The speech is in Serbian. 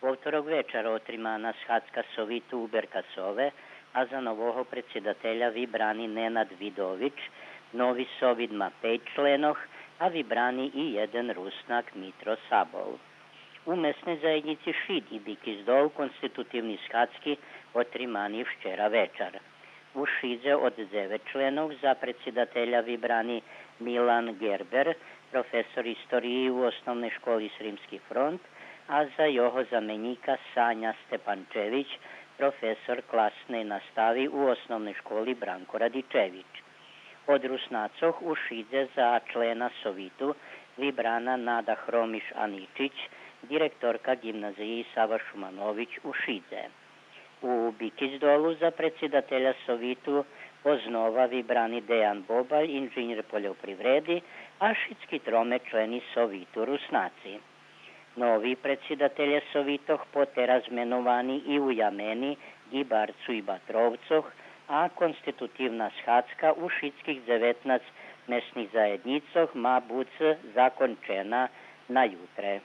Вовторок вечора отримана схатска совиту Уберкасове, а за нового председателя вибрани Ненад Видович, novi sovit ma 5 členoh, a vybraný i jeden Rusnak Mitro Sabol. U mesnoj zajednici Šid i Bikizdol konstitutivni shatski otrimani včera večer. U Šidze od 9 členov za predsjedatelja vybrani Milan Gerber, profesor istoriji u osnovnoj školi Srimski front, a za jeho zamenika Sanja Stepančević, profesor klasnej nastavi u osnovnoj školi Branko Radičević. Od Rusnacoh u Šidze za člena Sovitu vybrana Nada Hromiš-Aničić, direktorka gimnaziji Sava Šumanović u Šidze. U Bikizdolu za predsjedatelja Sovitu oznova vybrani Dejan Bobalj, inženjer poljoprivredi, a šidski trome členi Sovitu Rusnaci. Novi predsjedatelje Sovitoh pote razmenovani i u Jameni, Gibarcu i Batrovcoh, a konstitutivna shatska u šidskih 19 mesnih zajednicoh ma buc zakončena na jutre.